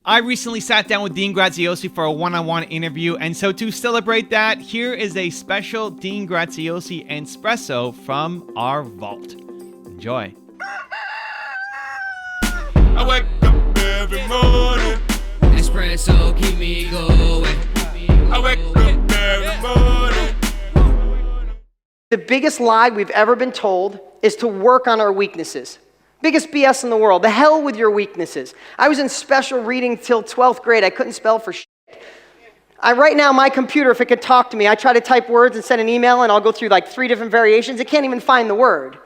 I recently sat down with Dean Graziosi for a one-on-one interview, and so to celebrate that, here is a special Dean Graziosi espresso from our vault. Enjoy. I wake up every morning. Espresso keep me going. I wake up every morning. The biggest lie we've ever been told is to work on our weaknesses. Biggest BS in the world. The hell with your weaknesses. I was in special reading till 12th grade. I couldn't spell for shit. Right now, my computer, if it could talk to me, I try to type words and send an email, and I'll go through like 3 different variations. It can't even find the word.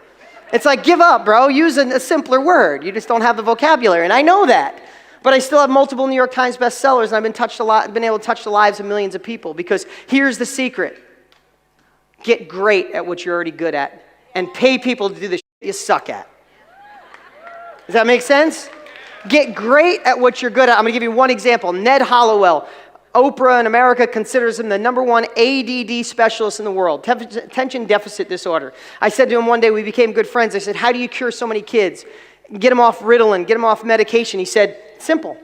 It's like, give up, bro. Use a simpler word. You just don't have the vocabulary, and I know that. But I still have multiple New York Times bestsellers, and I've been able to touch the lives of millions of people, because here's the secret. Get great at what you're already good at, and pay people to do the shit you suck at. Does that make sense? Get great at what you're good at. I'm going to give you one example. Ned Hollowell. Oprah in America considers him the #1 ADD specialist in the world, attention deficit disorder. I said to him one day, we became good friends. I said, how do you cure so many kids? Get them off Ritalin, get them off medication. He said, simple.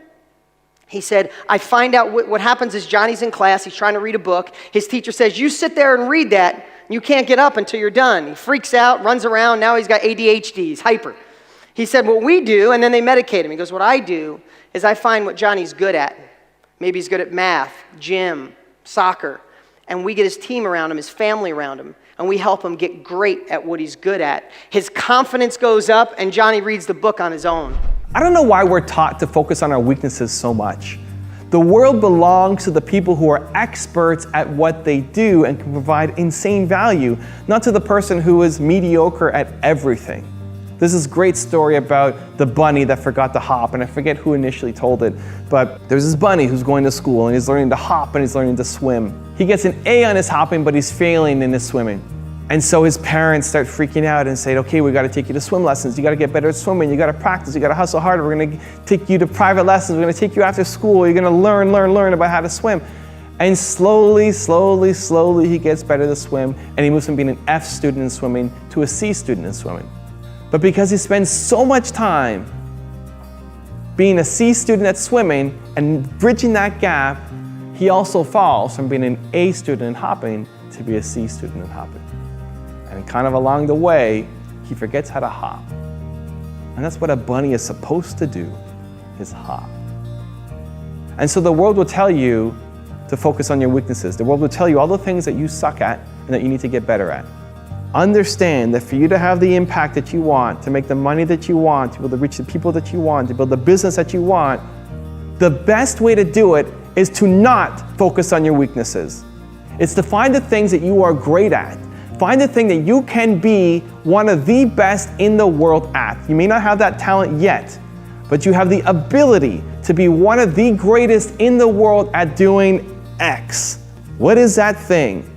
He said, I find out what happens is Johnny's in class. He's trying to read a book. His teacher says, you sit there and read that. You can't get up until you're done. He freaks out, runs around. Now he's got ADHD. He's hyper. He said, what we do, and then they medicate him. He goes, what I do is I find what Johnny's good at. Maybe he's good at math, gym, soccer. And we get his team around him, his family around him, and we help him get great at what he's good at. His confidence goes up, and Johnny reads the book on his own. I don't know why we're taught to focus on our weaknesses so much. The world belongs to the people who are experts at what they do and can provide insane value, not to the person who is mediocre at everything. There's this great story about the bunny that forgot to hop, and I forget who initially told it, but there's this bunny who's going to school and he's learning to hop and he's learning to swim. He gets an A on his hopping, but he's failing in his swimming. And so his parents start freaking out and say, okay, we gotta take you to swim lessons. You gotta get better at swimming. You gotta practice. You gotta hustle harder. We're gonna take you to private lessons. We're gonna take you after school. You're gonna learn about how to swim. And slowly, he gets better to swim, and he moves from being an F student in swimming to a C student in swimming. But because he spends so much time being a C student at swimming and bridging that gap, he also falls from being an A student in hopping to be a C student in hopping. And kind of along the way, he forgets how to hop. And that's what a bunny is supposed to do, is hop. And so the world will tell you to focus on your weaknesses. The world will tell you all the things that you suck at and that you need to get better at. Understand that for you to have the impact that you want, to make the money that you want, to be able to reach the people that you want, to build the business that you want, the best way to do it is to not focus on your weaknesses. It's to find the things that you are great at. Find the thing that you can be one of the best in the world at. You may not have that talent yet, but you have the ability to be one of the greatest in the world at doing X. What is that thing?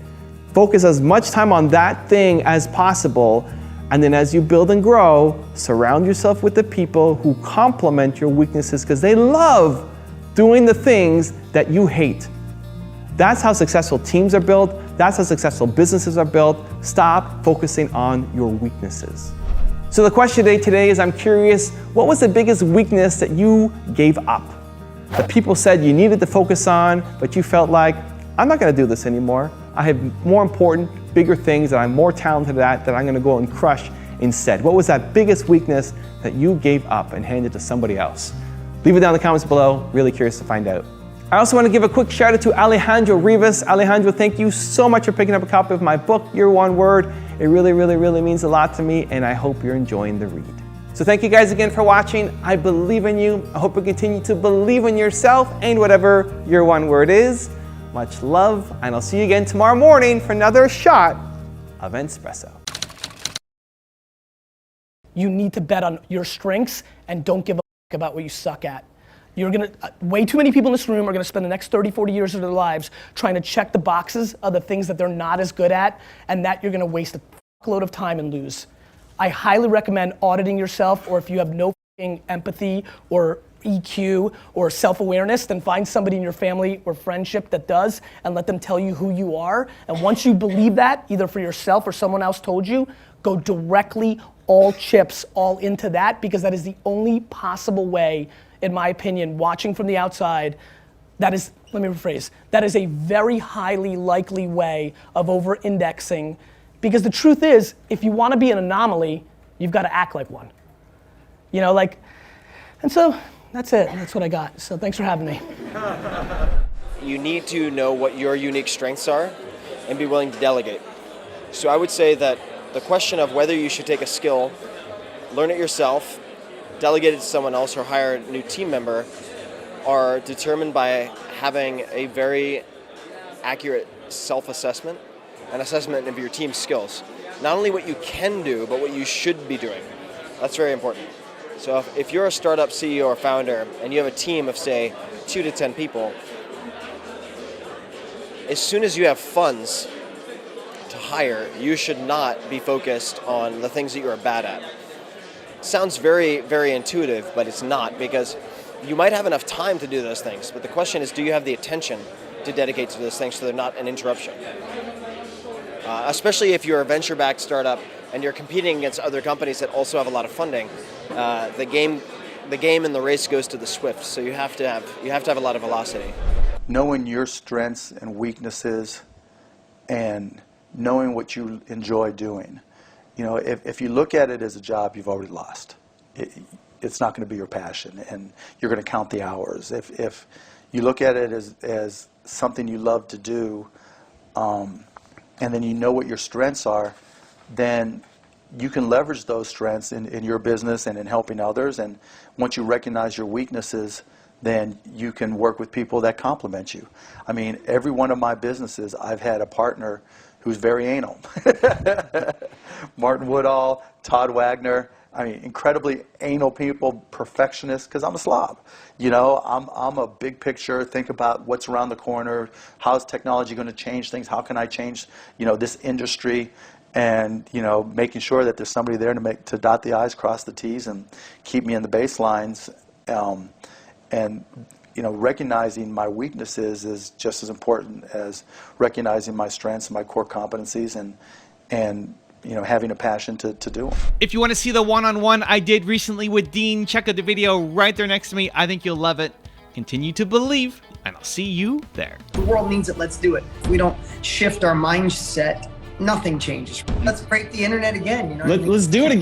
Focus as much time on that thing as possible, and then as you build and grow, surround yourself with the people who complement your weaknesses, because they love doing the things that you hate. That's how successful teams are built. That's how successful businesses are built. Stop focusing on your weaknesses. So the question today is, I'm curious, what was the biggest weakness that you gave up? That people said you needed to focus on, but you felt like, I'm not gonna do this anymore. I have more important, bigger things that I'm more talented at that I'm gonna go and crush instead. What was that biggest weakness that you gave up and handed to somebody else? Leave it down in the comments below. Really curious to find out. I also want to give a quick shout out to Alejandro Rivas. Alejandro, thank you so much for picking up a copy of my book, Your One Word. It really means a lot to me, and I hope you're enjoying the read. So thank you guys again for watching. I believe in you. I hope you continue to believe in yourself and whatever your one word is. Much love, and I'll see you again tomorrow morning for another shot of espresso. You need to bet on your strengths and don't give a fuck about what you suck at. You're gonna, way too many people in this room are gonna spend the next 30, 40 years of their lives trying to check the boxes of the things that they're not as good at, and that you're gonna waste a fuckload of time and lose. I highly recommend auditing yourself, or if you have no fucking empathy or EQ or self-awareness, then find somebody in your family or friendship that does, and let them tell you who you are. And once you believe that, either for yourself or someone else told you, go directly all chips all into that, because that is the only possible way, in my opinion, watching from the outside, that is, let me rephrase, that is a very highly likely way of over-indexing, because the truth is, if you want to be an anomaly, you've got to act like one. You know, like, and so that's it. That's what I got. So thanks for having me. You need to know what your unique strengths are and be willing to delegate. So I would say that the question of whether you should take a skill, learn it yourself, delegate it to someone else, or hire a new team member are determined by having a very accurate self-assessment and assessment of your team's skills. Not only what you can do, but what you should be doing. That's very important. So if you're a startup CEO or founder and you have a team of, say, 2 to 10 people, as soon as you have funds to hire, you should not be focused on the things that you are bad at. Sounds very, very intuitive, but it's not, because you might have enough time to do those things, but the question is, do you have the attention to dedicate to those things so they're not an interruption? Especially if you're a venture-backed startup and you're competing against other companies that also have a lot of funding, the game and the race goes to the swift. So you have to have a lot of velocity. Knowing your strengths and weaknesses, and knowing what you enjoy doing. You know, if you look at it as a job, you've already lost. It's not going to be your passion, and you're going to count the hours. If you look at it as something you love to do, and then you know what your strengths are, then you can leverage those strengths in your business and in helping others. And once you recognize your weaknesses, then you can work with people that complement you. I mean, every one of my businesses, I've had a partner who's very anal. Martin Woodall, Todd Wagner, I mean, incredibly anal people, perfectionists, because I'm a slob. You know, I'm a big picture, think about what's around the corner, how's technology going to change things, how can I change, you know, this industry, and, you know, making sure that there's somebody there to dot the I's, cross the T's, and keep me in the baselines. And, you know, recognizing my weaknesses is just as important as recognizing my strengths and my core competencies, and you know, having a passion to do them. If you want to see the one-on-one I did recently with Dean, check out the video right there next to me. I think you'll love it. Continue to believe, and I'll see you there. The world needs it. Let's do it. If we don't shift our mindset, nothing changes. Let's break the internet again. You know, Let's do it again.